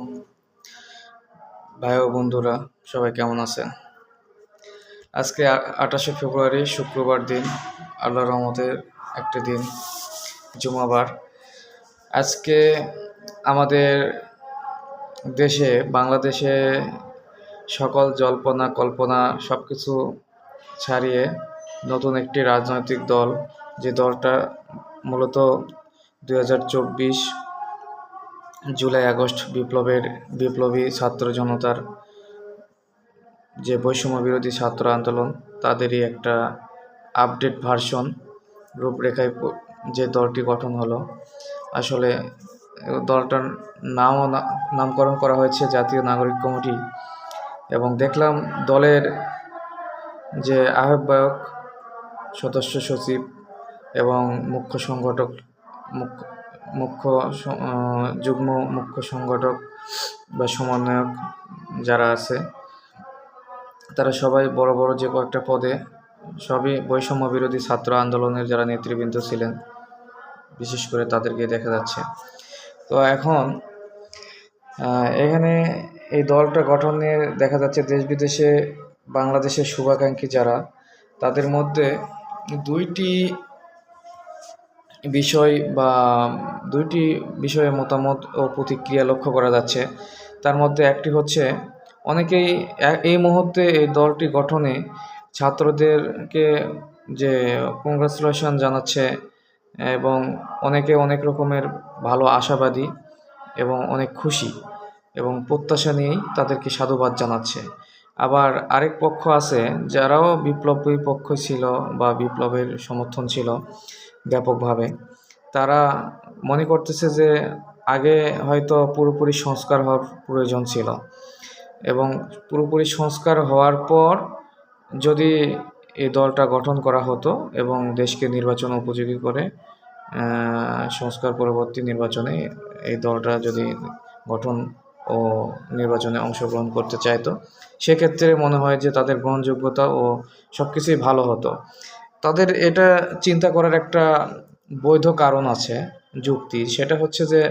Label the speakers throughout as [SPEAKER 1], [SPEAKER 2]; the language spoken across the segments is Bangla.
[SPEAKER 1] আলাইকুম ভাই ও বন্ধুরা, সবাই কেমন আছেন? আজকে 28শে ফেব্রুয়ারি শুক্রবার দিন, আল্লাহর রহমতের একটি দিন, জুমাবার। আজকে আমাদের দেশে, বাংলাদেশে সকল জল্পনা কল্পনা সব কিছু ছাড়িয়ে নতুন একটি রাজনৈতিক দল, যে দলটা মূলত 2024 জুলাই আগস্ট বিপ্লবী ছাত্র জনতার যে বৈষম্য বিরোধী ছাত্র আন্দোলন, তাদেরই একটা আপডেট ভার্সন রূপরেখায় যে দলটি গঠন হলো। আসলে দলটার নামকরণ করা হয়েছে জাতীয় নাগরিক কমিটি, এবং দেখলাম দলের যে আহ্বায়ক, সদস্য সচিব এবং মুখ্য সংগঠক, যুগ্ম মুখ্য সংগঠক বা সমন্বয়ক যারা আছে, তারা সবাই বড় বড় যে কয়েকটা পদে, সবই বৈষম্য বিরোধী ছাত্র আন্দোলনের যারা নেতৃবৃন্দ ছিলেন, বিশেষ করে তাদেরকে দেখা যাচ্ছে। তো এখন এখানে এই দলটা গঠন নিয়ে দেখা যাচ্ছে দেশ বিদেশে বাংলাদেশের শুভাকাঙ্ক্ষী যারা, তাদের মধ্যে দুইটি বিষয়ে মতামত ও প্রতিক্রিয়া লক্ষ্য করা যাচ্ছে। তার মধ্যে একটি হচ্ছে, অনেকেই এই মুহূর্তে এই দলটি গঠনে ছাত্রদেরকে যে কংগ্রাচুলেশন জানাচ্ছে, এবং অনেকে অনেক রকমের ভালো আশাবাদী এবং অনেক খুশি এবং প্রত্যাশা নিয়েই তাদেরকে সাধুবাদ জানাচ্ছে। আবার আরেক পক্ষ আছে যারাও বিপ্লবী পক্ষ ছিল বা বিপ্লবের সমর্থন ছিল ব্যাপকভাবে, তারা মনে করতেছে যে আগে হয়তো পুরোপুরি সংস্কার হওয়ার প্রয়োজন ছিল, এবং পুরোপুরি সংস্কার হওয়ার পর যদি এই দলটা গঠন করা হতো এবং দেশকে নির্বাচন উপযোগী করে সংস্কার পরবর্তী নির্বাচনে এই দলটা যদি গঠন ও নির্বাচনে অংশগ্রহণ করতে চাইতো, সেক্ষেত্রে মনে হয় যে তাদের গ্রহণযোগ্যতা ও সব কিছুই ভালো হতো। তাদের এটা চিন্তা করার একটা বৈধ কারণ আছে, যুক্তি। সেটা হচ্ছে যে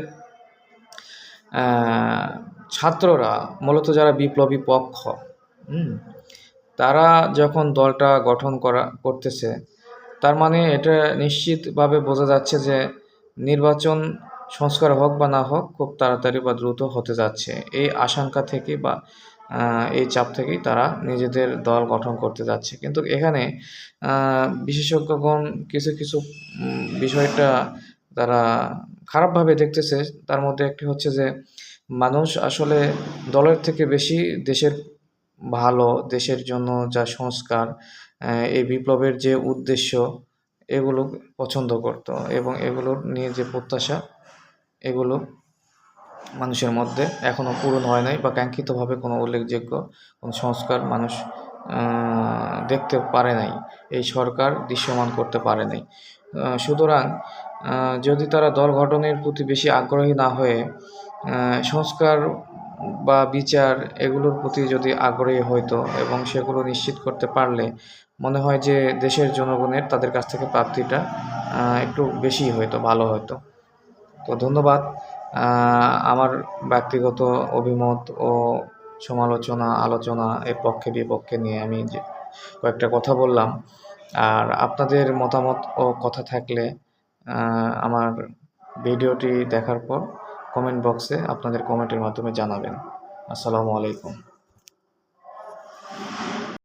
[SPEAKER 1] ছাত্ররা মূলত যারা বিপ্লবী পক্ষ, তারা যখন দলটা গঠন করতেছে, তার মানে এটা নিশ্চিতভাবে বোঝা যাচ্ছে যে নির্বাচন সংস্কার হোক বা না হোক, খুব তাড়াতাড়ি বা দ্রুত হতে যাচ্ছে। এই আশঙ্কা থেকে বা এই চাপ থেকেই তারা নিজেদের দল গঠন করতে যাচ্ছে। কিন্তু এখানে বিশেষজ্ঞগণ কিছু কিছু বিষয়টা তারা খারাপভাবে দেখতেছে। তার মধ্যে একটি হচ্ছে যে, মানুষ আসলে দলের থেকে বেশি দেশের ভালো, দেশের জন্য যা সংস্কার, এই বিপ্লবের যে উদ্দেশ্য, এগুলো পছন্দ করত, এবং এগুলোর নিয়ে যে প্রত্যাশা, এগুলো মানুষের মধ্যে এখনও পূরণ হয় নাই, বা কাঙ্ক্ষিতভাবে কোনো উল্লেখযোগ্য কোনো সংস্কার মানুষ দেখতে পারে নাই, এই সরকার দৃশ্যমান করতে পারে নাই। সুতরাং যদি তারা দল গঠনের প্রতি বেশি আগ্রহী না হয়ে সংস্কার বা বিচার এগুলোর প্রতি যদি আগ্রহী হইতো এবং সেগুলো নিশ্চিত করতে পারলে, মনে হয় যে দেশের জনগণের তাদের কাছ থেকে প্রাপ্তিটা একটু বেশি হইতো, ভালো হতো। তো ধন্যবাদ। আমার ব্যক্তিগত অভিমত ও আলোচনা এর পক্ষে বিপক্ষে নিয়ে আমি যে কয়েকটা কথা বললাম। আর আপনাদের মতামত ও কথা থাকলে আমার ভিডিওটি দেখার পর কমেন্ট বক্সে আপনাদের কমেন্টের মাধ্যমে জানাবেন। আসসালামু আলাইকুম।